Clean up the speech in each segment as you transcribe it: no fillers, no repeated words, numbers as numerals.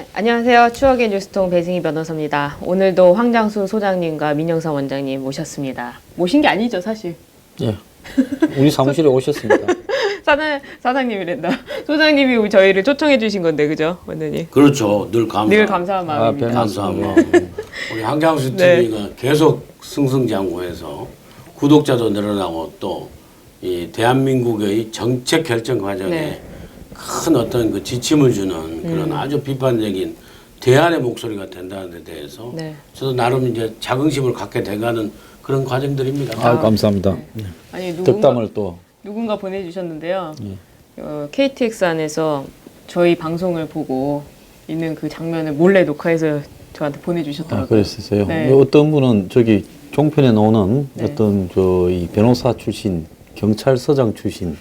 네, 안녕하세요. 추억의 뉴스통 배승희 변호사입니다. 오늘도 황장수 소장님과 민영선 원장님 모셨습니다. 모신 게 아니죠, 사실. 예. 우리 사무실에 오셨습니다. 사장님이란다. 소장님이 저희를 초청해 주신 건데, 그죠, 원장님? 그렇죠. 늘 감사한 마음입니다. 감사한 마음. 우리 황장수 TV가 계속 승승장구해서 구독자도 늘어나고 또 이 대한민국의 정책 결정 과정에 큰 어떤 그 지침을 주는 그런 아주 비판적인 대안의 목소리가 된다는 데 대해서 저도 나름 이제 자긍심을 갖게 돼가는 그런 과정들입니다. 감사합니다. 아니, 덕담을 또 누군가 보내주셨는데요. KTX 안에서 저희 방송을 보고 있는 그 장면을 몰래 녹화해서 저한테 보내주셨더라고요. 그랬었어요. 네. 어떤 분은 저기 종편에 나오는 어떤 이 변호사 출신, 경찰서장 출신,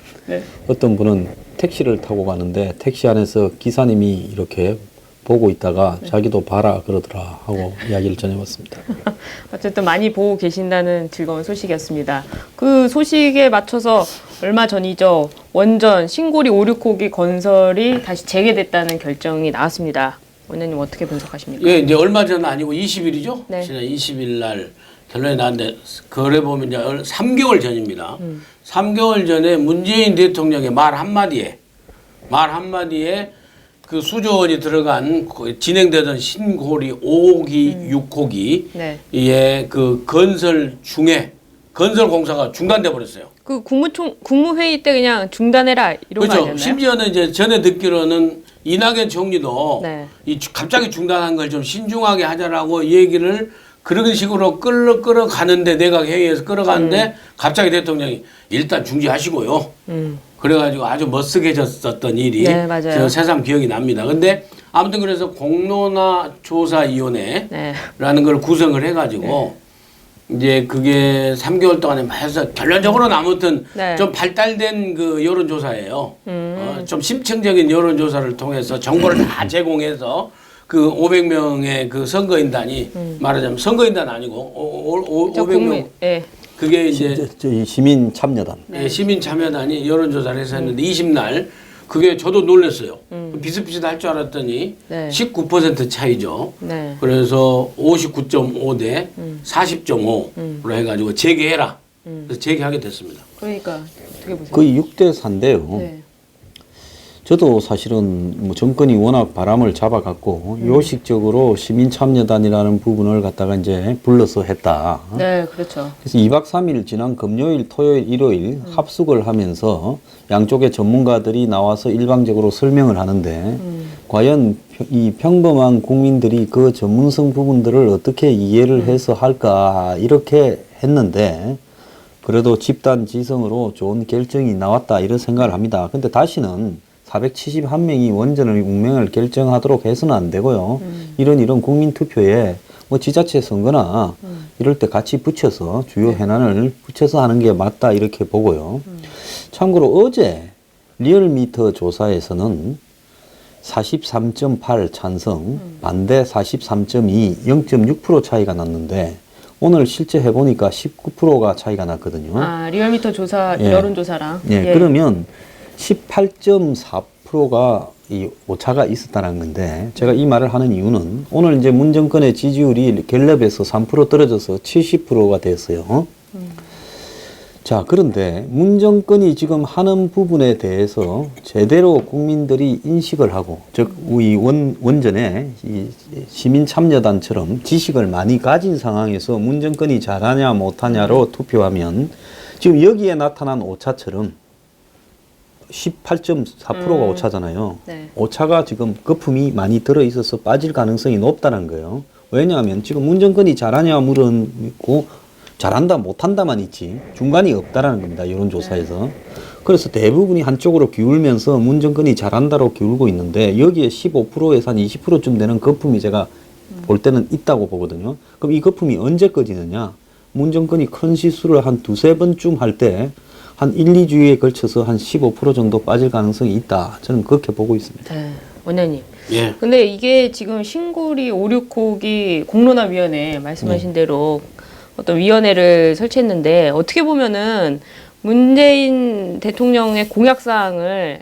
어떤 분은 택시를 타고 가는데 택시 안에서 기사님이 이렇게 보고 있다가 자기도 봐라 그러더라 하고 이야기를 전해봤습니다. 어쨌든 많이 보고 계신다는 즐거운 소식이었습니다. 그 소식에 맞춰서 얼마 전이죠. 원전 신고리 5,6호기 건설이 다시 재개됐다는 결정이 나왔습니다. 원장님 어떻게 분석하십니까? 예, 이제 얼마 전 아니고 20일이죠? 네. 지난 20일 날 결론이 나왔는데 그래 보면 이제 3개월 전입니다. 3개월 전에 문재인 대통령의 말 한마디에 그 수조 원이 들어간 진행되던 신고리 5호기, 6호기 예, 그 건설 중에 건설 공사가 중단돼 버렸어요. 그 국무회의 때 그냥 중단해라 이런 거 그렇죠. 아니었나요? 심지어는 이제 전에 듣기로는 이낙연 총리도 갑자기 중단한 걸 좀 신중하게 하자라고 얘기를 그런 식으로 끌어가는데 내각 회의에서 끌어가는데 갑자기 대통령이 일단 중지하시고요. 그래가지고 아주 멋스게졌었던 일이 저 새삼 기억이 납니다. 근데 아무튼 그래서 공론화 조사위원회라는 걸 구성을 해가지고 이제 그게 3개월 동안에 해서 결론적으로는 아무튼 좀 발달된 그 여론조사예요. 좀 심층적인 여론조사를 통해서 정보를 다 제공해서 그 500명의 그 선거인단이 말하자면 선거인단 아니고 500명 그게 이제 시민 참여단. 시민 참여단이 여론조사를 해서 했는데 20날 그게 저도 놀랐어요. 비슷비슷할 줄 알았더니 19% 차이죠. 그래서 59.5 대 40.5로 해가지고 재개해라. 그래서 재개하게 됐습니다. 그러니까 어떻게 보세요? 거의 6대 4인데요. 저도 사실은 뭐 정권이 워낙 바람을 잡아갖고 요식적으로 시민참여단이라는 부분을 갖다가 이제 불러서 했다. 네, 그렇죠. 그래서 2박 3일 지난 금요일, 토요일, 일요일 합숙을 하면서 양쪽의 전문가들이 나와서 일방적으로 설명을 하는데 과연 이 평범한 국민들이 그 전문성 부분들을 어떻게 이해를 해서 할까 이렇게 했는데 그래도 집단 지성으로 좋은 결정이 나왔다 이런 생각을 합니다. 근데 다시는 471명이 원전의 운명을 결정하도록 해서는 안 되고요. 이런 국민투표에 뭐 지자체 선거나 이럴 때 같이 붙여서 주요 현안을 붙여서 하는 게 맞다 이렇게 보고요. 참고로 어제 리얼미터 조사에서는 43.8 찬성, 반대 43.2, 0.6% 차이가 났는데 오늘 실제 해보니까 19%가 차이가 났거든요. 아, 리얼미터 조사, 여론조사랑. 그러면 18.4%가 이 오차가 있었다는 건데 제가 이 말을 하는 이유는 오늘 이제 문 정권의 지지율이 갤럽에서 3% 떨어져서 70%가 됐어요. 자, 그런데 문 정권이 지금 하는 부분에 대해서 제대로 국민들이 인식을 하고 즉 이 원전에 이 시민 참여단처럼 지식을 많이 가진 상황에서 문 정권이 잘하냐 못하냐로 투표하면 지금 여기에 나타난 오차처럼 18.4%가 오차잖아요. 오차가 지금 거품이 많이 들어있어서 빠질 가능성이 높다는 거예요. 왜냐하면 지금 문정권이 잘하냐 물었고 잘한다 못한다만 있지 중간이 없다라는 겁니다. 여론조사에서. 그래서 대부분이 한쪽으로 기울면서 문정권이 잘한다로 기울고 있는데 여기에 15%에서 한 20%쯤 되는 거품이 제가 볼 때는 있다고 보거든요. 그럼 이 거품이 언제 꺼지느냐? 문정권이 큰 실수를 한 두세 번쯤 할 때 한 1, 2주에 걸쳐서 한 15% 정도 빠질 가능성이 있다. 저는 그렇게 보고 있습니다. 네, 원장님. 근데 이게 지금 신고리 5,6호기 공론화위원회 말씀하신 대로 어떤 위원회를 설치했는데 어떻게 보면은 문재인 대통령의 공약사항을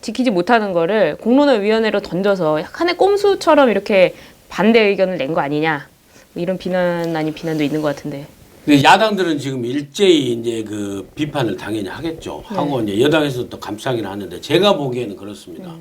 지키지 못하는 거를 공론화위원회로 던져서 약간의 꼼수처럼 이렇게 반대 의견을 낸 거 아니냐. 뭐 이런 비난 아닌 비난도 있는 것 같은데. 근데 야당들은 지금 일제히 이제 그 비판을 당연히 하겠죠. 하고 이제 여당에서 또 감싸기를 하는데 제가 보기에는 그렇습니다.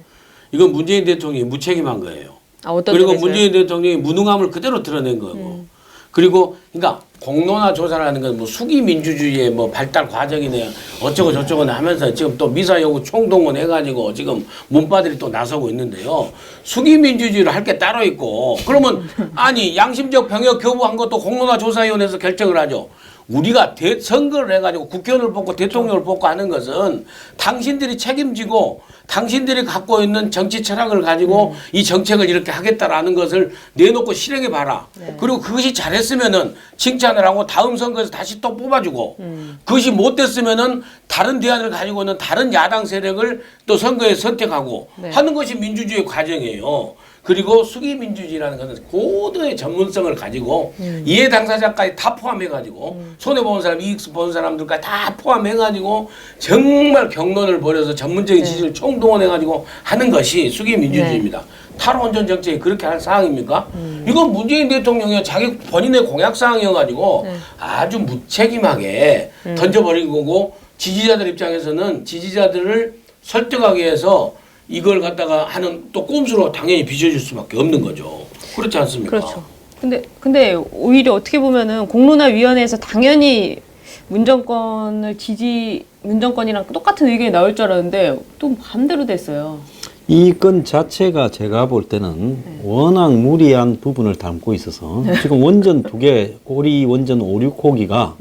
이건 문재인 대통령이 무책임한 거예요. 아, 어떤 그리고 점에서요? 문재인 대통령이 무능함을 그대로 드러낸 거고. 그리고 그러니까 공론화 조사라는 건 뭐 수기 민주주의의 뭐 발달 과정이네 어쩌고 저쩌고 하면서 지금 또 미사 여구 총동원 해가지고 지금 문바들이 또 나서고 있는데요. 수기 민주주의를 할 게 따로 있고 그러면 아니 양심적 병역 교부한 것도 공론화 조사위원회에서 결정을 하죠. 우리가 선거를 해가지고 국회의원을 뽑고 대통령을 뽑고 하는 것은 당신들이 책임지고 당신들이 갖고 있는 정치 철학을 가지고 이 정책을 이렇게 하겠다라는 것을 내놓고 실행해 봐라. 그리고 그것이 잘했으면은 칭찬을 하고 다음 선거에서 다시 또 뽑아주고 그것이 못됐으면은 다른 대안을 가지고 있는 다른 야당 세력을 또 선거에 선택하고 하는 것이 민주주의 과정이에요. 그리고 수기민주주의라는 것은 고도의 전문성을 가지고 이해 당사자까지 다 포함해가지고 손해보는 사람, 이익 보는 사람들까지 다 포함해가지고 정말 경론을 벌여서 전문적인 지지를 총동원해가지고 하는 것이 수기민주주의입니다. 탈원전 정책이 그렇게 할 사항입니까? 이건 문재인 대통령이 자기 본인의 공약 사항이어가지고 아주 무책임하게 던져버린 거고 지지자들 입장에서는 지지자들을 설득하기 위해서 이걸 갖다가 하는 또 꼼수로 당연히 비춰질 수밖에 없는 거죠. 그렇지 않습니까? 그렇죠. 근데 오히려 어떻게 보면은 공론화위원회에서 당연히 문정권이랑 똑같은 의견이 나올 줄 알았는데 또 반대로 됐어요. 이 건 자체가 제가 볼 때는 워낙 무리한 부분을 담고 있어서 지금 원전 두 개, 고리 원전 5, 6호기가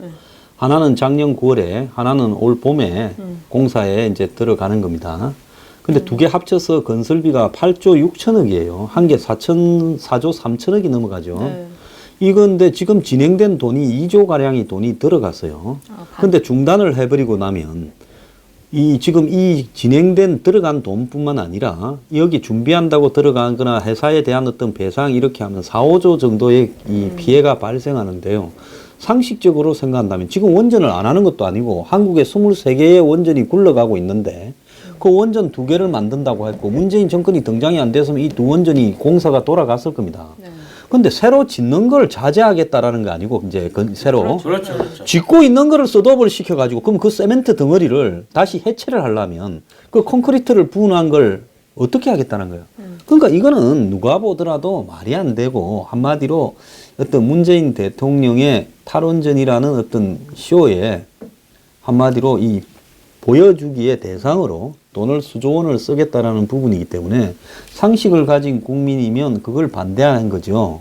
하나는 작년 9월에 하나는 올 봄에 공사에 이제 들어가는 겁니다. 근데 두 개 합쳐서 건설비가 8조 6천억이에요. 한 개 4조 3천억이 넘어가죠. 이건데 지금 진행된 돈이 2조 가량의 돈이 들어갔어요. 근데 중단을 해버리고 나면 지금 이 진행된 들어간 돈뿐만 아니라 여기 준비한다고 들어가거나 회사에 대한 어떤 배상 이렇게 하면 4, 5조 정도의 이 피해가 발생하는데요. 상식적으로 생각한다면 지금 원전을 안 하는 것도 아니고 한국에 23개의 원전이 굴러가고 있는데 그 원전 두 개를 만든다고 했고 문재인 정권이 등장이 안 됐으면 이 두 원전이 공사가 돌아갔을 겁니다. 근데 새로 짓는 걸 자제하겠다라는 거 아니고 이제 새로 그렇죠. 짓고 있는 거를 셋업을 시켜가지고 그럼 그 세멘트 덩어리를 다시 해체를 하려면 그 콘크리트를 부은한 걸 어떻게 하겠다는 거예요. 그러니까 이거는 누가 보더라도 말이 안 되고 한마디로 어떤 문재인 대통령의 탈원전이라는 어떤 쇼에 한마디로 이 보여주기의 대상으로 돈을 수조 원을 쓰겠다라는 부분이기 때문에 상식을 가진 국민이면 그걸 반대하는 거죠.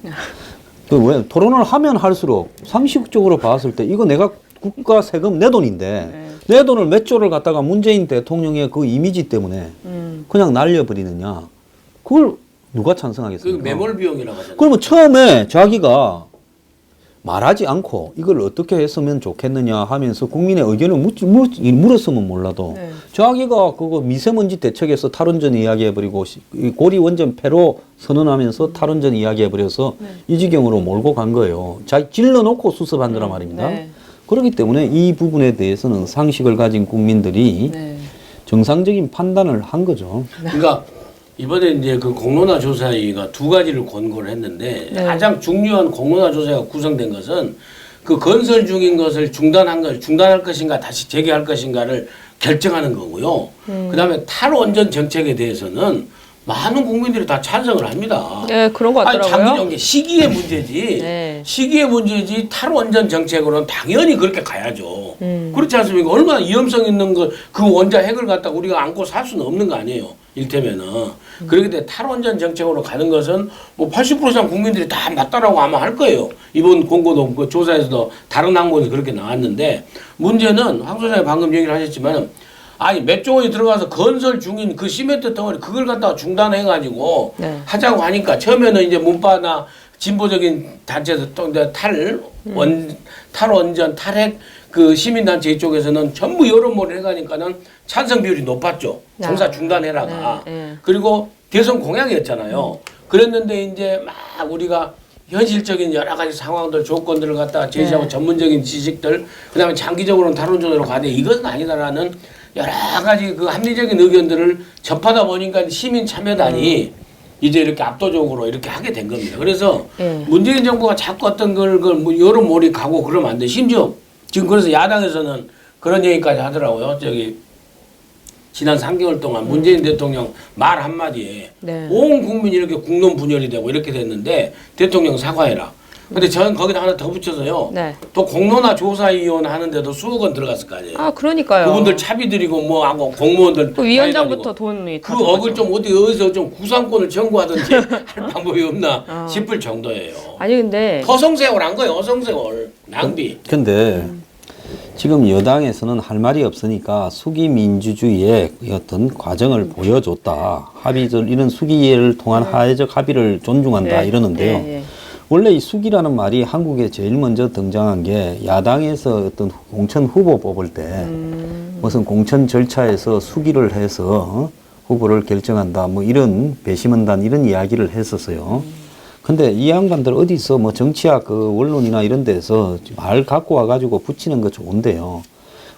왜 토론을 하면 할수록 상식적으로 봤을 때 이거 내가 국가 세금 내 돈인데 내 돈을 몇 조를 갖다가 문재인 대통령의 그 이미지 때문에 그냥 날려버리느냐. 그걸 누가 찬성하겠습니까? 그 매몰 비용이라고 하잖아요. 그러면 처음에 자기가 말하지 않고 이걸 어떻게 했으면 좋겠느냐 하면서 국민의 의견을 물었으면 몰라도 자기가 그거 미세먼지 대책에서 탈원전 이야기해버리고 고리 원전 폐로 선언하면서 탈원전 이야기해버려서 이 지경으로 몰고 간 거예요. 자기 질러놓고 수습한 거란 말입니다. 그렇기 때문에 이 부분에 대해서는 상식을 가진 국민들이 정상적인 판단을 한 거죠. 그러니까 이번에 이제 그 공론화 조사위가 두 가지를 권고를 했는데 가장 중요한 공론화 조사가 구성된 것은 그 건설 중인 것을 중단할 것인가 다시 재개할 것인가를 결정하는 거고요. 그다음에 탈원전 정책에 대해서는 많은 국민들이 다 찬성을 합니다. 네, 그런 것 같더라고요. 아니, 시기의 문제지. 시기의 문제지 탈원전 정책으로는 당연히 그렇게 가야죠. 그렇지 않습니까? 얼마나 위험성 있는 그 원자 핵을 갖다 우리가 안고 살 수는 없는 거 아니에요. 일테면은. 그렇기 때문에 탈원전 정책으로 가는 것은 뭐 80% 이상 국민들이 다 맞다라고 아마 할 거예요. 이번 공고도 그 조사에서도 다른 항목에서 그렇게 나왔는데 문제는 황 소장이 방금 얘기를 하셨지만 아니 몇 조 원이 들어가서 건설 중인 그 시멘트 덩어리 그걸 갖다가 중단해가지고 하자고 하니까 처음에는 이제 문바나 진보적인 단체에서 또 이제 탈원전 탈핵 그 시민단체 이쪽에서는 전부 여론몰이를 해가니까는 찬성 비율이 높았죠. 공사 중단해라가. 그리고 대선 공약이었잖아요. 그랬는데 이제 막 우리가 현실적인 여러 가지 상황들, 조건들을 갖다가 제시하고 전문적인 지식들, 그다음에 장기적으로는 탈원전으로 가되 이것은 아니다라는 여러 가지 그 합리적인 의견들을 접하다 보니까 시민 참여단이 이제 이렇게 압도적으로 이렇게 하게 된 겁니다. 그래서 문재인 정부가 자꾸 어떤 걸 뭐 여론몰이 가고 그러면 안 돼. 심지어 지금 그래서 야당에서는 그런 얘기까지 하더라고요. 저기 지난 3개월 동안 문재인 대통령 말 한마디에 온 국민이 이렇게 국론 분열이 되고 이렇게 됐는데 대통령 사과해라. 근데 저는 거기다 하나 더 붙여서요. 또 공론화 조사위원 하는데도 수억 원 들어갔을 거 아니에요. 아, 그러니까요. 그분들 차비 드리고 뭐 하고 공무원들 그 위원장부터 돈이 그 억을 좀 어디서 좀 구상권을 청구하든지 할 방법이 없나 싶을 정도예요. 아니 근데 허송세월 한 거예요. 허송세월 낭비. 근데 지금 여당에서는 할 말이 없으니까 수기 민주주의의 어떤 과정을 보여줬다. 합의를 이런 수기를 통한 하해적 합의를 존중한다 이러는데요. 원래 이 수기라는 말이 한국에 제일 먼저 등장한 게 야당에서 어떤 공천 후보 뽑을 때 무슨 공천 절차에서 수기를 해서 후보를 결정한다. 뭐 이런 배심원단 이런 이야기를 했었어요. 근데 이 양반들 어디서 뭐 정치학 그 원론이나 이런 데서 말 갖고 와가지고 붙이는 거 좋은데요.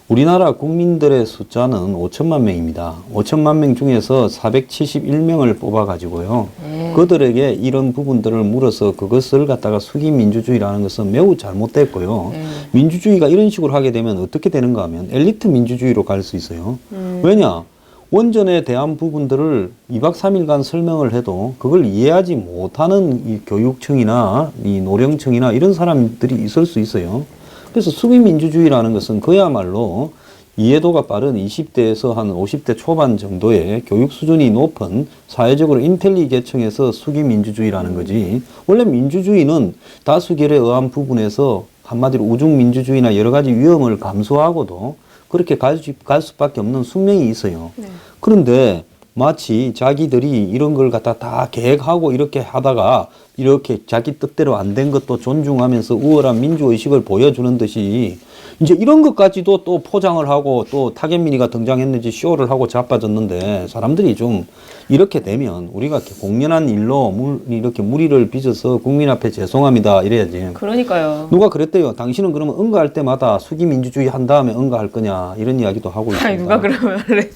우리나라 국민들의 숫자는 5천만 명입니다. 5천만 명 중에서 471명을 뽑아가지고요. 그들에게 이런 부분들을 물어서 그것을 갖다가 수기 민주주의라는 것은 매우 잘못됐고요. 민주주의가 이런 식으로 하게 되면 어떻게 되는가 하면 엘리트 민주주의로 갈 수 있어요. 왜냐? 원전에 대한 부분들을 2박 3일간 설명을 해도 그걸 이해하지 못하는 이 교육청이나 이 노령청이나 이런 사람들이 있을 수 있어요. 그래서 수기민주주의라는 것은 그야말로 이해도가 빠른 20대에서 한 50대 초반 정도의 교육 수준이 높은 사회적으로 인텔리 계층에서 수기민주주의라는 거지. 원래 민주주의는 다수결에 의한 부분에서 한마디로 우중민주주의나 여러 가지 위험을 감수하고도 그렇게 갈 수밖에 없는 숙명이 있어요. 그런데 마치 자기들이 이런 걸 갖다 다 계획하고 이렇게 하다가 이렇게 자기 뜻대로 안 된 것도 존중하면서 우월한 민주의식을 보여주는 듯이 이제 이런 것까지도 또 포장을 하고 또 타겟미니가 등장했는지 쇼를 하고 자빠졌는데 사람들이 좀 이렇게 되면 우리가 이렇게 공연한 일로 이렇게 무리를 빚어서 국민 앞에 죄송합니다 이래야지. 그러니까요. 누가 그랬대요. 당신은 그러면 응가할 때마다 수기민주주의 한 다음에 응가할 거냐 이런 이야기도 하고 있습니다. 아니 누가 그러면 그랬어.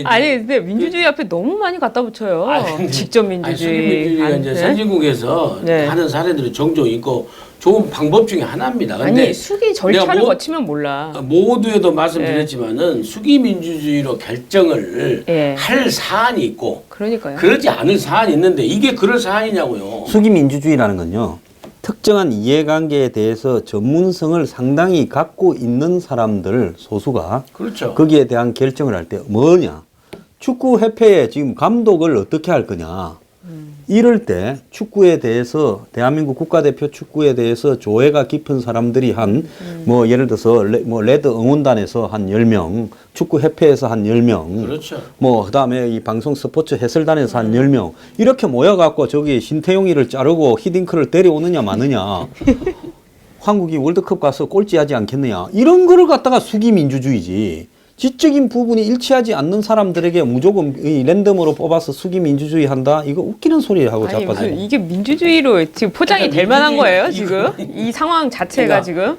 아니 근데 민주주의 앞에 너무 많이 갖다 붙여요. 직접 민주주의. 수기민주주의가 이제 선진국에서 하는 사례들이 종종 있고 좋은 방법 중에 하나입니다. 근데 아니 수기 절차를 거치면 몰라. 모두에도 말씀드렸지만은 수기민주주의로 결정을 할 사안이 있고 그러니까요. 그러지 않을 사안이 있는데 이게 그럴 사안이냐고요. 수기민주주의라는 건요. 특정한 이해관계에 대해서 전문성을 상당히 갖고 있는 사람들 소수가 그렇죠. 거기에 대한 결정을 할 때 뭐냐. 축구협회에 지금 감독을 어떻게 할 거냐. 이럴 때 축구에 대해서 대한민국 국가대표 축구에 대해서 조예가 깊은 사람들이 한 뭐 예를 들어서 레드 응원단에서 한 10명, 축구협회에서 한 10명, 그렇죠. 뭐 그다음에 이 방송 스포츠 해설단에서 한 10명 이렇게 모여갖고 저기 신태용이를 자르고 히딩크를 데려오느냐 마느냐 한국이 월드컵 가서 꼴찌하지 않겠느냐 이런 거를 갖다가 수기민주주의지. 지적인 부분이 일치하지 않는 사람들에게 무조건 이 랜덤으로 뽑아서 수기민주주의 한다? 이거 웃기는 소리하고 자빠져요. 이게 민주주의로 지금 포장이 될 만한 거예요, 지금? 이 상황 자체가 지금?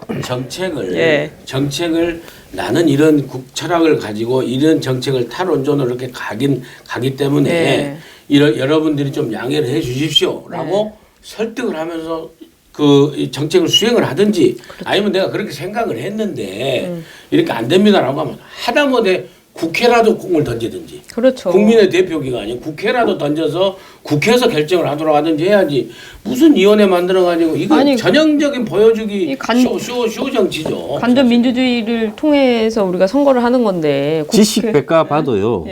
정책을 나는 이런 철학을 가지고 이런 정책을 탈원전으로 이렇게 가기 때문에 여러분들이 좀 양해를 해 주십시오라고 설득을 하면서 그 정책을 수행을 하든지 아니면 내가 그렇게 생각을 했는데 이렇게 안 됩니다라고 하면 하다못해 국회라도 공을 던지든지 그렇죠. 국민의 대표기가 아니고 국회라도 던져서 국회에서 결정을 하도록 하든지 해야지 무슨 위원회 만들어가지고 이거 전형적인 보여주기 쇼 정치죠. 간접 민주주의를 통해서 우리가 선거를 하는 건데 지식백과 봐도요.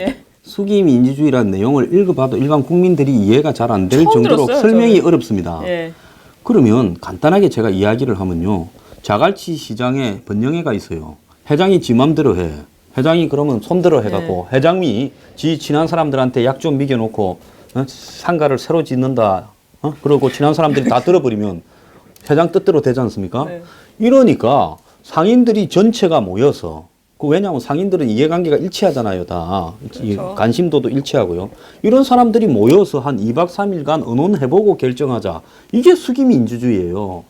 수기 민주주의라는 내용을 읽어봐도 일반 국민들이 이해가 잘 안 될 정도로 들었어요, 설명이 저는. 어렵습니다. 그러면 간단하게 제가 이야기를 하면요. 자갈치 시장에 번영회가 있어요. 회장이 지 맘대로 해. 회장이 그러면 손들어 해갖고 회장이 지 친한 사람들한테 약 좀 미겨놓고 상가를 새로 짓는다. 그러고 친한 사람들이 다 들어버리면 회장 뜻대로 되지 않습니까? 이러니까 상인들이 전체가 모여서 왜냐하면 상인들은 이해관계가 일치하잖아요, 다. 그렇죠. 관심도도 일치하고요. 이런 사람들이 모여서 한 2박 3일간 의논해보고 결정하자. 이게 수기민주주의예요.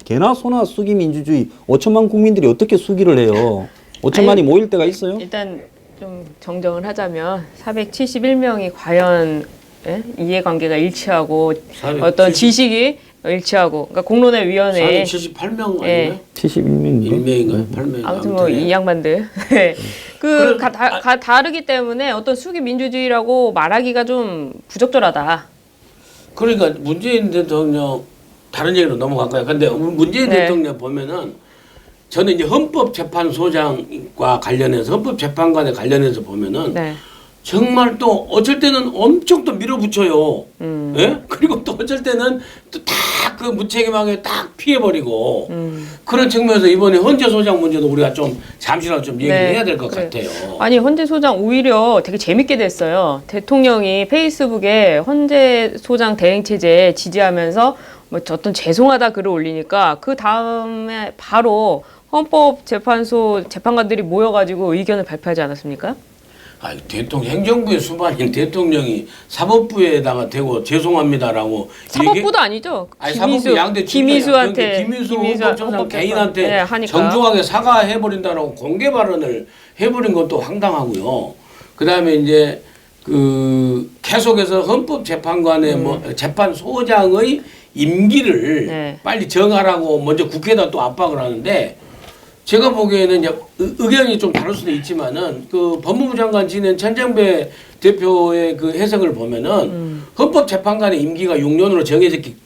개나 소나 수기민주주의. 5천만 국민들이 어떻게 수기를 해요? 5천만이 모일 때가 있어요? 일단 좀 정정을 하자면 471명이 과연 이해관계가 일치하고 어떤 지식이 일치하고 그러니까 공론회 위원회에 478명 아니에요? 71명인가? 1명인가요? 8명. 아무튼 뭐 이 양반들 다르기 때문에 어떤 수기 민주주의라고 말하기가 좀 부적절하다. 그러니까 문재인 대통령 다른 얘기로 넘어갈까요? 근데 문재인 대통령 보면은 저는 이제 헌법재판소장과 관련해서 헌법재판관에 관련해서 보면은 정말 또 어쩔 때는 엄청 또 밀어붙여요. 예? 그리고 또 어쩔 때는 또 딱 그 무책임하게 딱 피해버리고 그런 측면에서 이번에 헌재 소장 문제도 우리가 좀 잠시라도 좀 얘기를 해야 될 것 같아요. 아니 헌재 소장 오히려 되게 재밌게 됐어요. 대통령이 페이스북에 헌재 소장 대행 체제 지지하면서 뭐 어떤 죄송하다 글을 올리니까 그 다음에 바로 헌법재판소 재판관들이 모여가지고 의견을 발표하지 않았습니까? 아니, 대통령 행정부의 수반인 대통령이 사법부에다가 대고 죄송합니다라고 사법부도 아니죠. 아니 사법부 양대 김희수한테 김희수 헌법재판관 개인한테 하니까. 정중하게 사과해버린다라고 공개 발언을 해버린 것도 황당하고요. 그다음에 이제 그 계속해서 헌법재판관의 뭐 재판소장의 임기를 빨리 정하라고 먼저 국회에다 또 압박을 하는데. 제가 보기에는 이제 의견이 좀 다를 수도 있지만은 그 법무부 장관 지낸 천정배 대표의 그 해석을 보면은 헌법재판관의 임기가 6년으로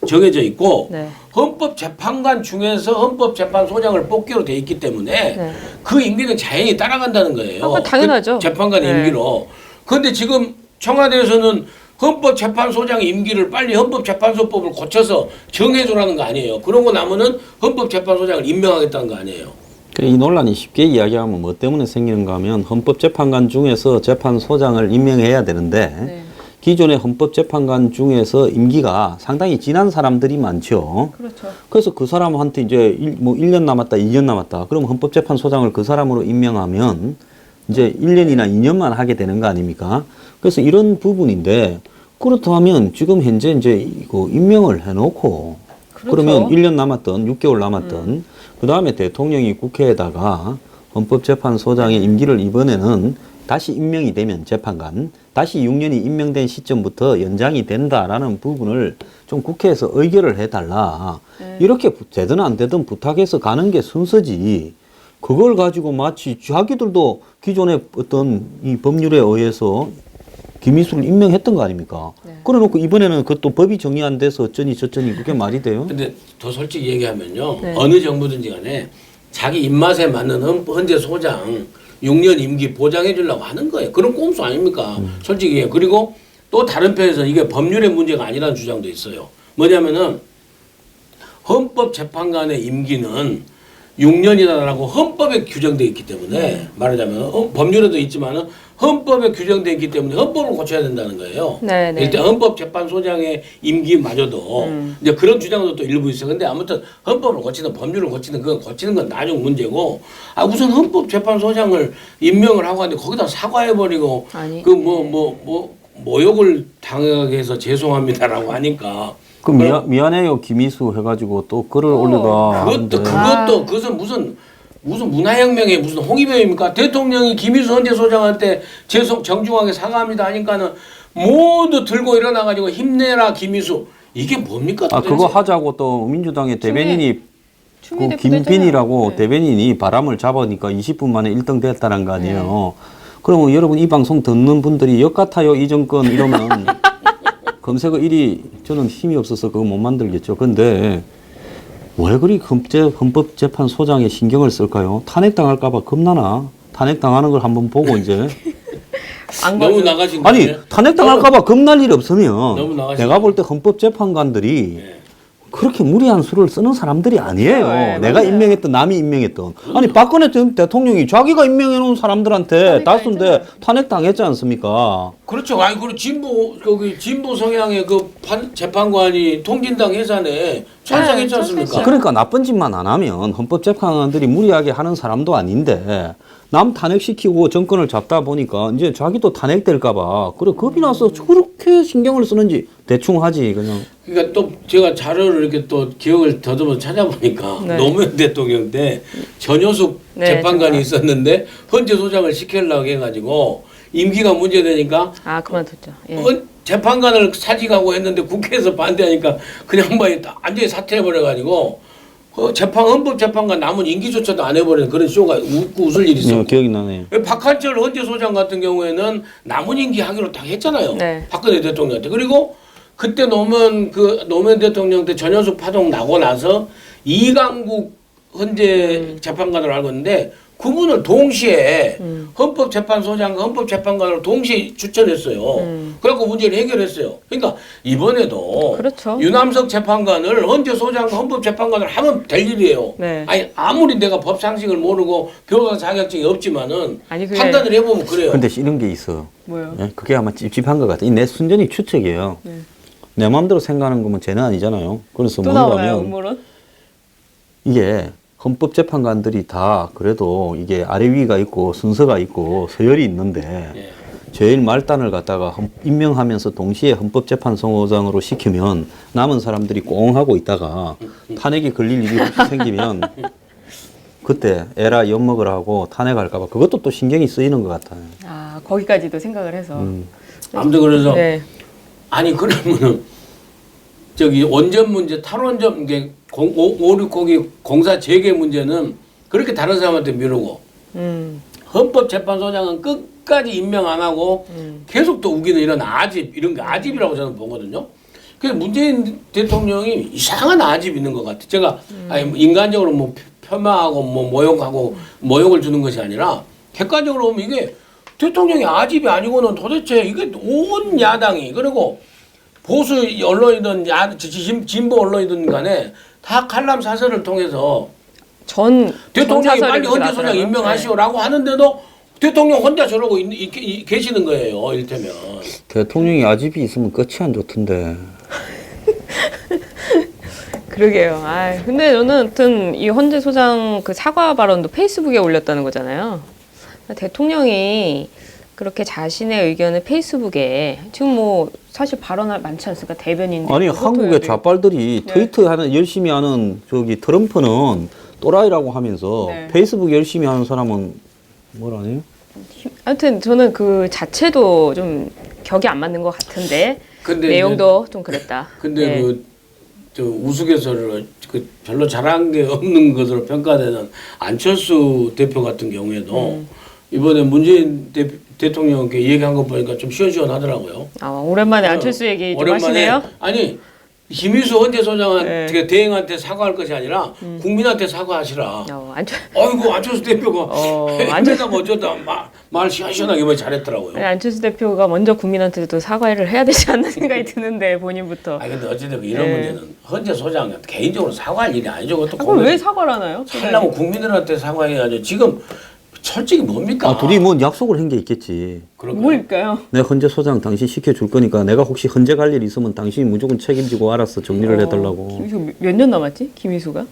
정해져 있고 헌법재판관 중에서 헌법재판소장을 뽑기로 돼 있기 때문에 그 임기는 자연히 따라간다는 거예요. 당연하죠. 그 재판관의 임기로. 그런데 지금 청와대에서는 헌법재판소장 임기를 빨리 헌법재판소법을 고쳐서 정해주라는 거 아니에요. 그러고 나면은 헌법재판소장을 임명하겠다는 거 아니에요. 이 논란이 쉽게 이야기하면 뭐 때문에 생기는가 하면 헌법재판관 중에서 재판소장을 임명해야 되는데 기존의 헌법재판관 중에서 임기가 상당히 지난 사람들이 많죠. 그렇죠. 그래서 그 사람한테 이제 뭐 1년 남았다, 2년 남았다. 그럼 헌법재판소장을 그 사람으로 임명하면 이제 1년이나 2년만 하게 되는 거 아닙니까? 그래서 이런 부분인데 그렇다면 지금 현재 이제 이거 임명을 해놓고 그러면 1년 남았던 6개월 남았던 그 다음에 대통령이 국회에다가 헌법재판소장의 임기를 이번에는 다시 임명이 되면 재판관 다시 6년이 임명된 시점부터 연장이 된다라는 부분을 좀 국회에서 의결을 해달라. 이렇게 되든 안 되든 부탁해서 가는 게 순서지. 그걸 가지고 마치 자기들도 기존의 어떤 이 법률에 의해서 김희수를 임명했던 거 아닙니까? 그래놓고 이번에는 그것도 법이 정리 안 돼서 어쩌니 저쩌니 그게 말이 돼요? 근데 더 솔직히 얘기하면요. 어느 정부든지 간에 자기 입맛에 맞는 헌재 소장 6년 임기 보장해 주려고 하는 거예요. 그런 꼼수 아닙니까? 솔직히. 그리고 또 다른 편에서 이게 법률의 문제가 아니라는 주장도 있어요. 뭐냐면은 헌법재판관의 임기는 6년이라고 헌법에 규정되어 있기 때문에 말하자면 법률에도 있지만은 헌법에 규정되어 있기 때문에 헌법을 고쳐야 된다는 거예요. 일단 헌법재판소장의 임기마저도 이제 그런 주장도 또 일부 있어요. 근데 아무튼 헌법을 고치든 법률을 고치든 그건 고치는 건 나중 문제고 우선 헌법재판소장을 임명을 하고 하는데 거기다 사과해버리고 그 모욕을 당하게 해서 죄송합니다라고 하니까 그 미안해요 김희수 해가지고 또 글을 올리다. 그것은 무슨 문화혁명의 무슨 홍위병입니까? 대통령이 김희수 헌재 소장한테 정중하게 사과합니다 하니까는 모두 들고 일어나가지고 힘내라 김희수 이게 뭡니까? 그거 하자고 또 민주당의 대변인이 그 김빈이라고 대변인이 바람을 잡으니까 20분 만에 1등 됐다는 거 아니에요. 그러면 여러분 이 방송 듣는 분들이 역 같아요 이 정권 이러면 검색어 1위 저는 힘이 없어서 그거 못 만들겠죠. 근데 왜 그리 헌법재판소장에 신경을 쓸까요? 탄핵당할까봐 겁나나? 탄핵당하는 걸 한번 보고 이제 너무 나가신 아니 탄핵당할까봐 겁날 일 없으면 내가 볼 때 헌법재판관들이 그렇게 무리한 수를 쓰는 사람들이 아니에요. 내가 임명했던 남이 임명했던 아니 박근혜 대통령이 자기가 임명해 놓은 사람들한테 다수인데 탄핵당했지 않습니까? 그렇죠. 아니 그리고 진보 성향의 그 재판관이 통진당 해산에 찬성했지 않습니까? 그러니까 나쁜 짓만 안 하면 헌법재판관들이 무리하게 하는 사람도 아닌데 남 탄핵시키고 정권을 잡다 보니까 이제 자기도 탄핵될까봐 그래 겁이 나서 그렇게 신경을 쓰는지 대충 하지 그냥. 그러니까 또 제가 자료를 이렇게 또 기억을 더듬어 찾아보니까 네. 노무현 대통령 때 전효숙 네, 재판관이 제가. 있었는데 헌재 소장을 시키려고 해가지고 임기가 문제되니까 아 그만뒀죠. 예. 재판관을 사직하고 했는데 국회에서 반대하니까 그냥 뭐 완전히 사퇴해버려가지고 헌법재판관 남은 임기조차도 안 해버리는 그런 쇼가 웃고 웃을 일이 있었고. 기억이 나네. 박한철 헌재소장 같은 경우에는 남은 임기 하기로 딱 했잖아요. 네. 박근혜 대통령한테. 그리고 그때 노무현 대통령 때 전현숙 파동 나고 나서 이강국 헌재 재판관으로 알고 있는데 그분을 동시에 헌법재판소장과 헌법재판관으로 동시에 추천했어요. 그래갖고 문제를 해결했어요. 그러니까 이번에도 그렇죠. 유남석 재판관을 헌재소장과 헌법재판관을 하면 될 일이에요. 네. 아니 아무리 내가 법 상식을 모르고 변호사 자격증이 없지만은 아니, 그게- 판단을 해보면 그래요. 근데 이런 게 있어. 뭐요? 예? 그게 아마 찝찝한 것 같아. 내 순전히 추측이에요. 네. 내 마음대로 생각하는 거면 쟤는 아니잖아요. 그래서 또 나오나요, 뭐냐면 음모론? 이게 헌법재판관들이 다 그래도 이게 아래 위가 있고 순서가 있고 서열이 있는데 예. 제일 말단을 갖다가 임명하면서 동시에 헌법재판소장으로 시키면 남은 사람들이 꽁 하고 있다가 탄핵이 걸릴 일이 혹시 생기면 그때 에라 엿먹으라 하고 탄핵할까봐 그것도 또 신경이 쓰이는 것 같아요. 아 거기까지도 생각을 해서. 아무튼 그래서 네. 아니 그러면은 저기 원전 문제 탈원전 이게 569기 공사 재개 문제는 그렇게 다른 사람한테 미루고 헌법재판소장은 끝까지 임명 안 하고 계속 또 우기는 이런 아집 이런 게 아집이라고 저는 보거든요. 그래서 문재인 대통령이 이상한 아집 있는 것 같아요. 제가 아니 인간적으로 뭐 폄하하고 뭐 모욕하고 모욕을 주는 것이 아니라 객관적으로 보면 이게 대통령이 아집이 아니고는 도대체 이게 온 야당이 그리고 보수 언론이든 진보 언론이든 간에 다 칼럼 사설을 통해서 전 대통령이 전 빨리 사설이 헌재 소장 나더라고요. 임명하시오라고 하는데도 대통령 혼자 저러고 계시는 거예요. 이를테면. 대통령이 아집이 있으면 끝이 안 좋던데. 그러게요. 아, 근데 저는 아무튼 이 헌재 소장 그 사과 발언도 페이스북에 올렸다는 거잖아요. 대통령이 그렇게 자신의 의견을 페이스북에 지금 뭐 사실 발언할 많지 않습니까? 대변인들. 아니 한국의 좌빨들이 네. 트위터 하는 열심히 하는 저기 트럼프는 또라이라고 하면서 네. 페이스북 열심히 하는 사람은 뭐라네요? 아무튼 저는 그 자체도 좀 격이 안 맞는 것 같은데 근데 내용도 좀 그랬다. 근데 네. 저 우스갯소리로 그 별로 잘한 게 없는 것으로 평가되는 안철수 대표 같은 경우에도 이번에 문재인 대통령께 얘기한 거 보니까 좀 시원시원하더라고요. 아, 오랜만에 안철수 얘기 좀 하시네요. 아니 김희수 헌재소장한테 네. 대행한테 사과할 것이 아니라 국민한테 사과하시라. 아이고 안철수 대표가 안철수가 어쩌다 말 시원시원하게 뭐 잘했더라고요. 아니, 안철수 대표가 먼저 국민한테도 사과를 해야 되지 않나 생각이 드는데 본인부터. 아니 근데 어쨌든 이런 네. 문제는 헌재소장 개인적으로 사과할 일이 아니죠. 그것도 그럼 왜 사과를 하나요? 하려면 국민들한테 사과해야죠. 지금 솔직히 뭡니까? 아, 둘이 뭐 약속을 한 게 있겠지. 뭘까요? 내가 헌재 소장 당신 시켜줄 거니까 내가 혹시 헌재 갈 일 있으면 당신이 무조건 책임지고 알아서 정리를 해달라고. 김희수 몇 년 남았지? 김희수가?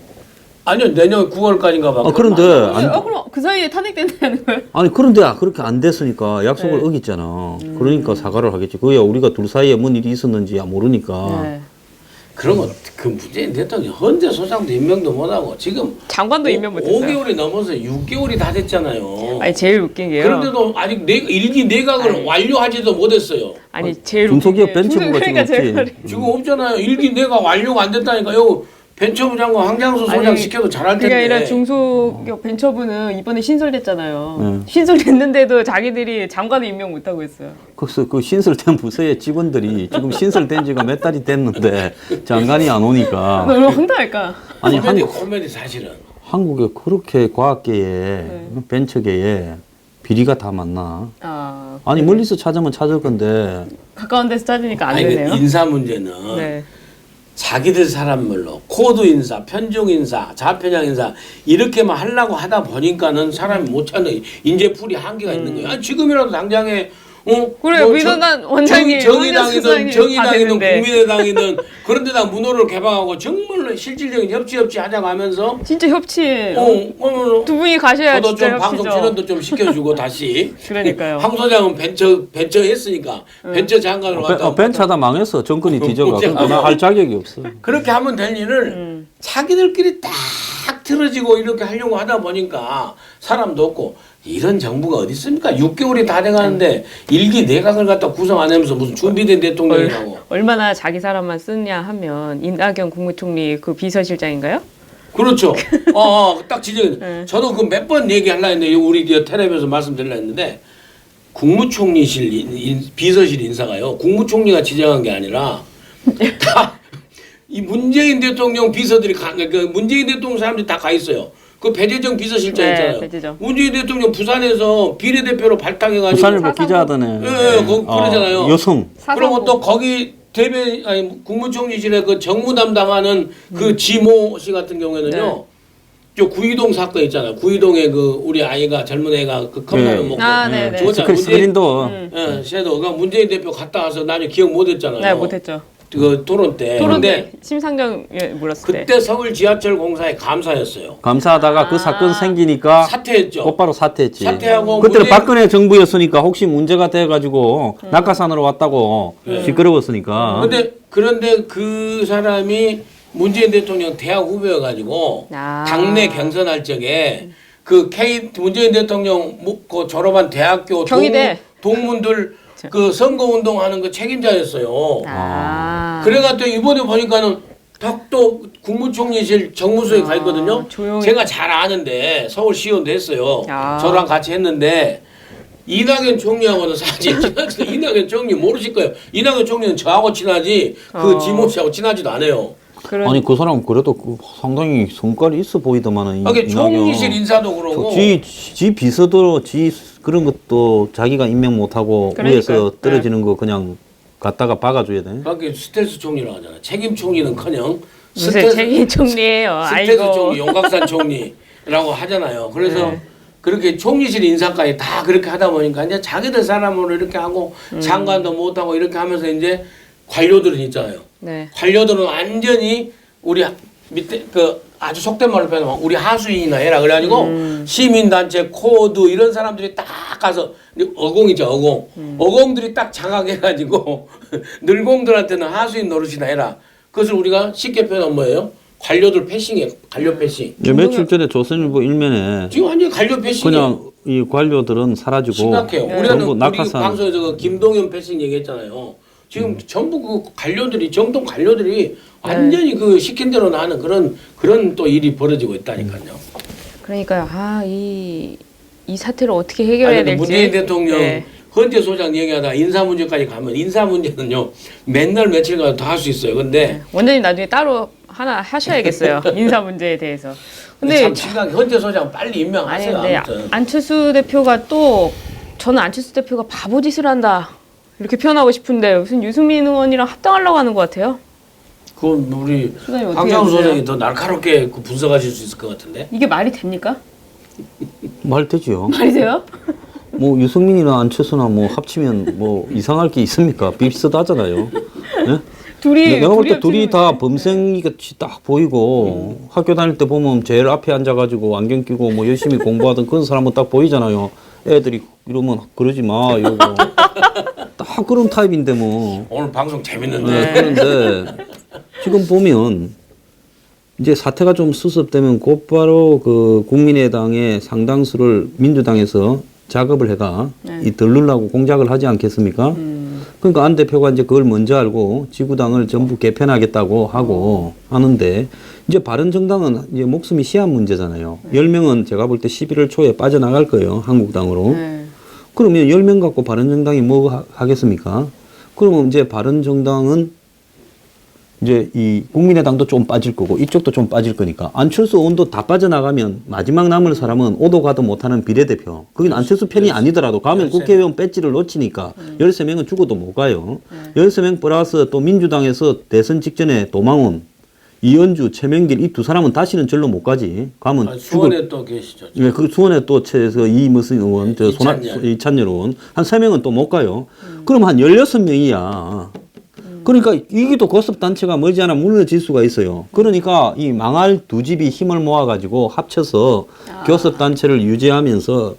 아니요 내년 9월까지인가 봐. 아, 그런데 그럼 그 사이에 탄핵된다는 거예요? 아니 그런데 그렇게 안 됐으니까 약속을 네. 어겼잖아. 그러니까 사과를 하겠지. 그야 우리가 둘 사이에 뭔 일이 있었는지 모르니까. 네. 그러면 그 문재인 대통령 헌재 소장도 임명도 못하고 지금 장관도 임명 못했어요. 5개월이 넘어서 6개월이 다 됐잖아요. 아니 제일 웃긴 게요. 그런데도 아직 일기 내각을 아니. 완료하지도 못했어요. 아니 제일 중소기업 웃긴 게 벤처부가 그러니까 지금 제가 없지. 지금 없잖아요. 일기 내각 완료가 안 됐다니까요. 벤처부 장관 황장수 소장 아니, 시켜도 잘할 그게 텐데. 아니라 중소기업 벤처부는 이번에 신설됐잖아요. 네. 신설됐는데도 자기들이 장관을 임명 못하고 있어요. 그래서 그 신설된 부서의 직원들이 지금 신설된 지가 몇 달이 됐는데 장관이 안 오니까. 얼마나 황당할까? 아니 코미디 사실은. 한국에 그렇게 과학계에 벤처계에 비리가 다 많나? 아, 아니 멀리서 찾으면 찾을 건데 가까운 데서 찾으니까 안 아니, 되네요. 인사 문제는 네. 자기들 사람별로 코드 인사, 편중 인사, 좌편향 인사 이렇게만 하려고 하다 보니까는 사람이 못 찾는 인재풀이 한계가 있는 거예요. 아니, 지금이라도 당장에 그래요. 민원단 원장님, 정의당이든 정의당이든 되는데. 국민의당이든 그런 데다 문호를 개방하고 정말로 실질적인 협치 하자가면서 진짜 협치예요. 두 분이 가셔야 저도 진짜 좀 방송 협치죠. 출연도 좀 시켜주고 다시. 그러니까요. 황 소장은 벤처 했으니까 벤처 장관으로 갔다. 벤처다 망했어. 정권이 뒤져가. 문제가 그러니까 나할 자격이 없어. 그렇게 하면 될 일을 자기들끼리 딱 틀어지고 이렇게 하려고 하다 보니까 사람도 없고 이런 정부가 어디 있습니까? 6개월이 다 돼가는데 일기 내각을 갖다 구성 안 하면서 무슨 준비된 대통령이라고. 얼마나 자기 사람만 쓰냐 하면 이낙연 국무총리 그 비서실장인가요? 그렇죠. 딱 지적. 저도 그 몇 번 얘기하려 했는데 우리 텔레비에서 말씀드리려 했는데 국무총리실 비서실 인사가요. 국무총리가 지정한 게 아니라 다 이 문재인 대통령 비서들이 그 문재인 대통령 사람들이 다 가 있어요. 그 배재정 비서실장 네, 있잖아요. 배재정. 문재인 대통령 부산에서 비례대표로 발탁해가지고 부산일보 기자 하더네. 그러잖아요. 여성. 그리고 또 거기 국무총리실에 그 정무 담당하는 그 지모 씨 같은 경우에는요. 저 구이동 사건 있잖아요. 구이동에 그 우리 아이가 젊은 애가 그 컵라면 먹고 네네. 죽었잖아요. 스크린도. 섀도우. 그 문재인 대표 갔다 와서 나중에 기억 못했잖아요. 네, 못했죠. 그 토론 때. 토론 근데 때 심상정에 물었을 때. 그때 서울 지하철 공사의 감사였어요. 감사하다가 그 사건 생기니까 사퇴했죠. 곧바로 사퇴했지. 사퇴하고 그때는 문재인- 박근혜 정부였으니까 혹시 문제가 돼가지고 낙하산으로 왔다고 시끄러웠으니까. 그런데 그 사람이 문재인 대통령 대학 후배여가지고 당내 경선할 적에 그 문재인 대통령 그 졸업한 대학교 경희대. 동문들 그 선거운동하는 그 책임자였어요. 그래가지고 이번에 보니까는 또 국무총리실 정무소에 가 있거든요. 조용히. 제가 잘 아는데 서울시의원도 했어요. 아. 저랑 같이 했는데 이낙연 총리하고는 사실 이낙연 총리 모르실 거예요. 이낙연 총리는 저하고 친하지 그 지모 씨하고 친하지도 않아요. 아니 그 사람 그래도 상당히 성깔이 있어 보이더만은. 그게 총리실 인사도 그러고. 지 비서도 그런 것도 자기가 임명 못하고 위에서 떨어지는 거 그냥 갖다가 박아줘야 돼. 그게 스텔스 총리라고 하잖아. 책임 총리는커녕 무슨 책임 총리예요. 스텔스 아이고. 총리, 용각산 총리라고 하잖아요. 그래서 그렇게 총리실 인사까지 다 그렇게 하다 보니까 이제 자기들 사람으로 이렇게 하고 장관도 못하고 이렇게 하면서 이제 관료들은 있잖아요. 네. 관료들은 완전히 우리 밑에 그 아주 속된 말로 표현하면 우리 하수인이나 해라 그래가지고 시민단체 코드 이런 사람들이 딱 가서 어공이죠 어공 어공들이 딱 장악해가지고 늘공들한테는 하수인 노릇이나 해라. 그것을 우리가 쉽게 표현하면 뭐예요? 관료들 패싱이에요. 관료 패싱. 며칠 전에 조선일보 일면에 지금 완전 관료 패싱이에요. 그냥 이 관료들은 사라지고 심각해요. 우리는 전부 우리 낙하산. 방송에서 그 김동연 패싱 얘기했잖아요. 지금 전부 그 관료들이 정통 관료들이 완전히 그 시킨 대로 나는 그런 또 일이 벌어지고 있다니까요. 그러니까요. 이 사태를 어떻게 해결해야 될지. 문재인 대통령 네. 헌재 소장 얘기하다가 인사 문제까지 가면 인사 문제는요 맨날 며칠간 다 할 수 있어요. 근데 원장님 나중에 따로 하나 하셔야겠어요. 인사 문제에 대해서. 근데 참 심각해. 헌재 소장 빨리 아니 임명하세요. 근데 아무튼. 안철수 대표가 또 저는 안철수 대표가 바보짓을 한다 이렇게 표현하고 싶은데 무슨 유승민 의원이랑 합당하려고 하는 것 같아요. 그건 우리 소장님 어떻게 황장우 보세요? 소장이 더 날카롭게 그 분석하실 수 있을 것 같은데. 이게 말이 됩니까? 말 되지요. 말이 돼요? 뭐 유승민이나 안철수나 뭐 합치면 뭐 이상할 게 있습니까? 비슷하잖아요. 예? 내가 볼 때 둘이 다 범생이 같이 딱 보이고 학교 다닐 때 보면 제일 앞에 앉아가지고 안경 끼고 뭐 열심히 공부하던 그런 사람은 딱 보이잖아요. 애들이 이러면 그러지 마 이러고 딱 그런 타입인데 뭐. 오늘 방송 재밌는데. 네, 그런데 지금 보면 이제 사태가 좀 수습되면 곧바로 그 국민의당의 상당수를 민주당에서 작업을 해가 이 들르려고 공작을 하지 않겠습니까? 그러니까 안 대표가 이제 그걸 먼저 알고 지구당을 전부 개편하겠다고 하고 하는데 이제 바른정당은 이제 목숨이 시한 문제잖아요. 10명은 제가 볼 때 11월 초에 빠져나갈 거예요. 한국당으로. 그러면 10명 갖고 바른정당이 뭐 하겠습니까? 그러면 이제 바른정당은 이제 이 국민의당도 좀 빠질 거고 이쪽도 좀 빠질 거니까 안철수 의원도 다 빠져나가면 마지막 남을 사람은 오도 가도 못하는 비례대표. 그건 안철수 편이 아니더라도 가면 국회의원 배지를 놓치니까 13명은 죽어도 못 가요. 13명 플러스 또 민주당에서 대선 직전에 도망온 이현주, 최명길 이 두 사람은 다시는 절로 못 가지. 가면 수원에 또 계시죠. 예, 그 수원에 또 이 무슨 의원, 이찬열 의원 한 3명은 또 못 가요. 그럼 한 16명이야. 그러니까 이게 또 교섭단체가 머지않아 무너질 수가 있어요. 그러니까 이 망할 두 집이 힘을 모아가지고 합쳐서 교섭단체를 유지하면서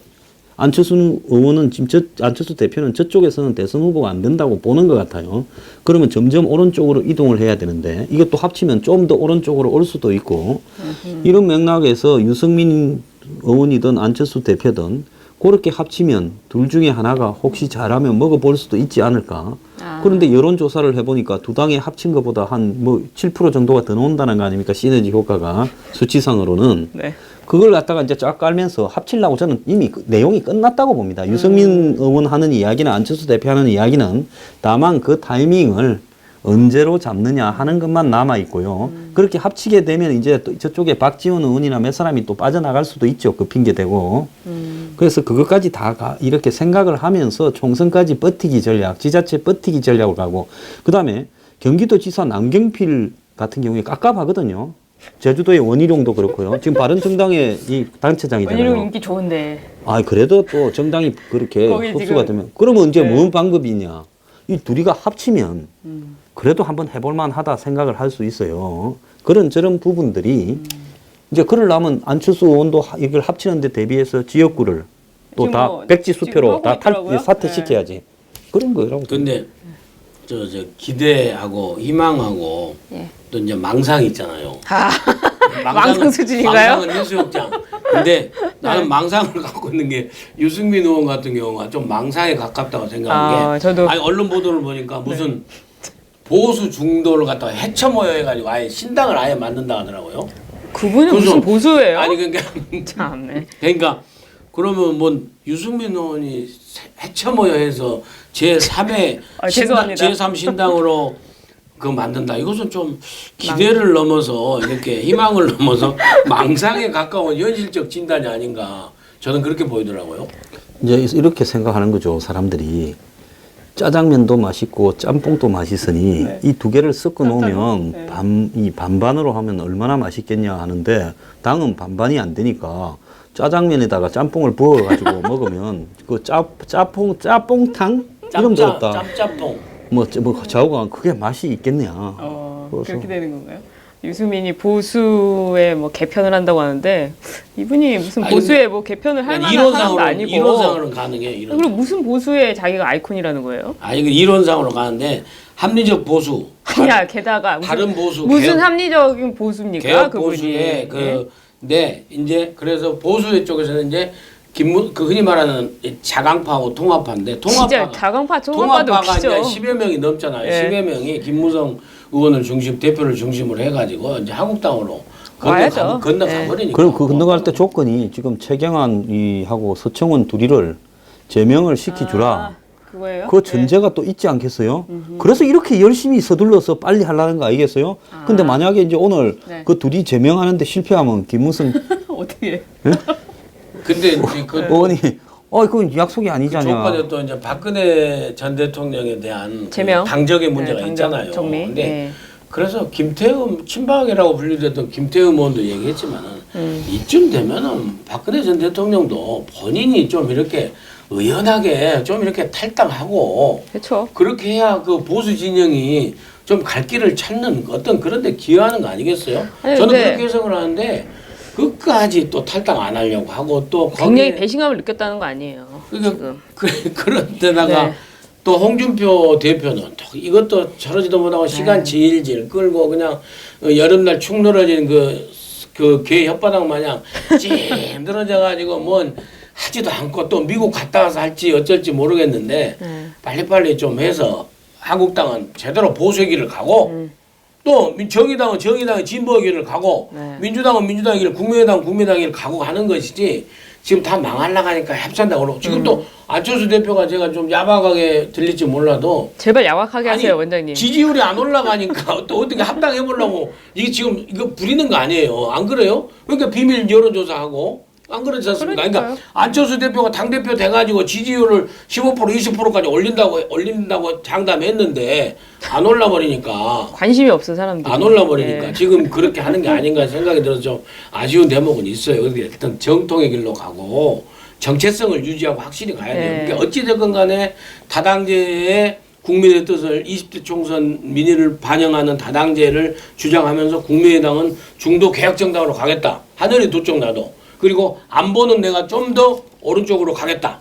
안철수 의원은 지금 안철수 대표는 저쪽에서는 대선 후보가 안 된다고 보는 것 같아요. 그러면 점점 오른쪽으로 이동을 해야 되는데 이것도 합치면 좀 더 오른쪽으로 올 수도 있고 이런 맥락에서 유승민 의원이든 안철수 대표든 그렇게 합치면 둘 중에 하나가 혹시 잘하면 먹어볼 수도 있지 않을까. 그런데 여론조사를 해보니까 두 당이 합친 것보다 한 뭐 7% 정도가 더 나온다는 거 아닙니까? 시너지 효과가 수치상으로는. 네. 그걸 갖다가 이제 쫙 깔면서 합치려고 저는 이미 내용이 끝났다고 봅니다. 유승민 의원 하는 이야기는 안철수 대표 하는 이야기는 다만 그 타이밍을 언제로 잡느냐 하는 것만 남아 있고요. 그렇게 합치게 되면 이제 또 저쪽에 박지원 의원이나 몇 사람이 또 빠져나갈 수도 있죠. 그 핑계 대고. 그래서 그것까지 다 이렇게 생각을 하면서 총선까지 버티기 전략, 지자체 버티기 전략을 가고 그다음에 경기도지사 남경필 같은 경우에 깝깝하거든요. 제주도의 원희룡도 그렇고요. 지금 바른정당의 이 단체장이잖아요. 원희룡 인기 좋은데. 아, 그래도 또 정당이 그렇게 흡수가 지금, 되면 그러면 이제 네. 무슨 방법이 있냐? 이 둘이가 합치면 그래도 한번 해볼 만하다 생각을 할 수 있어요. 저런 부분들이 이제 그러려면 안철수 의원도 이걸 합치는 데 대비해서 지역구를 또 지금 다 뭐 백지 지금 수표로 하고 다 있더라고요. 사퇴시켜야지. 그런 거라고. 근데 저 기대하고 희망하고 예. 또 이제 망상 있잖아요. 망상 수준인가요? 망상은 해수욕장. 근데 나는 망상을 갖고 있는 게 유승민 의원 같은 경우가 좀 망상에 가깝다고 생각한 게 저도 아니 언론 보도를 보니까 무슨 보수 중도를 갖다가 헤쳐모여 해가지고 아예 신당을 아예 만든다 하더라고요. 그분은 그래서- 무슨 보수예요? 아니 그러니까 참네. 그러니까 그러면 뭐 유승민 의원이 헤쳐모여 해서 제3의 죄송합니다. 제3 신당으로 그 만든다. 이것은 좀 기대를 넘어서 이렇게 희망을 넘어서 망상에 가까운 현실적 진단이 아닌가. 저는 그렇게 보이더라고요. 이제 이렇게 생각하는 거죠. 사람들이. 짜장면도 맛있고 짬뽕도 맛있으니 네. 이 두 개를 섞어 놓으면 네. 이 반반으로 하면 얼마나 맛있겠냐 하는데 당은 반반이 안 되니까 짜장면에다가 짬뽕을 부어 가지고 먹으면 그 짜뽕탕 이름 들었다. 짬짬뽕. 뭐 좌우가 그게 맛이 있겠냐. 그래서- 그렇게 되는 건가요? 유승민이 보수에 뭐 개편을 한다고 하는데 이분이 무슨 아니, 보수에 뭐 개편을 할 만한 사람도 아니고 이론상으로는 가능해. 이론. 그리고 무슨 보수에 자기가 아이콘이라는 거예요? 아니 그 이론상으로 가는데 합리적 보수. 아니야 게다가 무슨, 다른 보수 무슨 개혁- 합리적인 보수입니까? 개혁 그분이. 보수의 예? 네 이제 그래서 보수 쪽에서는 이제 그 흔히 말하는 이 자강파하고 통합파인데 진짜 자강파 통합파도 통합파가 이제 웃기죠. 10여 명이 넘잖아요. 예. 10여 명이 김무성 의원을 대표를 중심으로 해가지고 이제 한국당으로 와야죠. 건너가 예. 버리니까. 그럼 그 건너갈 때 조건이 지금 최경환 하고 서청원 둘이를 제명을 시켜주라. 그거예요? 그 전제가 또 있지 않겠어요? 그래서 이렇게 열심히 서둘러서 빨리 하려는 거 아니겠어요? 근데 만약에 이제 오늘 네. 그 둘이 제명하는데 실패하면 김무성 어떻게? 근데 이제 그 의원이 그건 약속이 아니잖아. 조건에 또 이제 박근혜 전 대통령에 대한 그 제명? 당적의 문제가 네, 당적, 있잖아요. 정리. 근데 네. 그래서 김태흠 친박이라고 분류됐던 김태흠 의원도 얘기했지만은 이쯤 되면은 박근혜 전 대통령도 본인이 좀 이렇게 의연하게 좀 이렇게 탈당하고 그렇죠. 그렇게 해야 그 보수 진영이 좀 갈 길을 찾는 어떤 그런 데 기여하는 거 아니겠어요? 아니, 저는 근데- 그렇게 해석을 하는데 끝까지 또 탈당 안 하려고 하고 또 굉장히 거기에 배신감을 느꼈다는 거 아니에요. 그러니까 지금. 그런 데다가 네. 또 홍준표 대표는 또 이것도 저러지도 못하고 시간 질질 끌고 그냥 여름날 축 늘어진 개 혓바닥 마냥 찜 늘어져가지고 뭔 하지도 않고 또 미국 갔다 와서 할지 어쩔지 모르겠는데 빨리빨리 좀 해서 한국당은 제대로 보수의 길을 가고 또 정의당은 정의당의 진보의 길을 가고 네. 민주당은 민주당의 길을 국민의당은 국민의당의 길을 가고 가는 것이지 지금 다 망하려가니까 협찬다고 그러고 지금 또 안철수 대표가 제가 좀 야박하게 들릴지 몰라도 제발 야박하게 아니, 하세요, 원장님. 지지율이 안 올라가니까 또 어떻게 합당해 보려고 이게 지금 이거 부리는 거 아니에요. 안 그래요? 그러니까 비밀 여론조사하고 안 그렇지 않습니까? 그러니까요. 그러니까 안철수 대표가 당대표 돼가지고 지지율을 15% 20%까지 올린다고 장담했는데 안 올라버리니까 관심이 없어 사람들이. 안 올라버리니까 네. 지금 그렇게 하는 게 아닌가 생각이 들어서 좀 아쉬운 대목은 있어요. 그런데 일단 정통의 길로 가고 정체성을 유지하고 확실히 가야 돼요. 네. 그러니까 어찌됐건 간에 다당제의 국민의 뜻을 20대 총선 민의를 반영하는 다당제를 주장하면서 국민의당은 중도 개혁정당으로 가겠다. 하늘이 두 쪽 나도. 그리고 안보는 내가 좀 더 오른쪽으로 가겠다.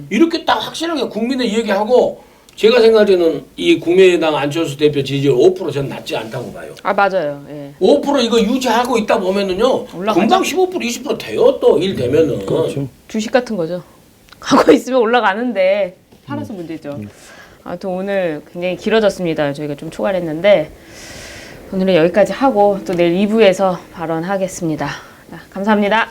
이렇게 딱 확실하게 국민의 얘기하고 제가 생각할 때는 이 국민의당 안철수 대표 지지율 5% 저는 낮지 않다고 봐요. 아 맞아요. 예. 5% 이거 유지하고 있다 보면은요. 올라가죠. 금방 15% 20% 돼요 또 일 되면은. 그렇죠. 주식 같은 거죠. 하고 있으면 올라가는데 팔아서 문제죠. 아무튼 오늘 굉장히 길어졌습니다. 저희가 좀 초과했는데 오늘은 여기까지 하고 또 내일 2부에서 발언하겠습니다. 감사합니다.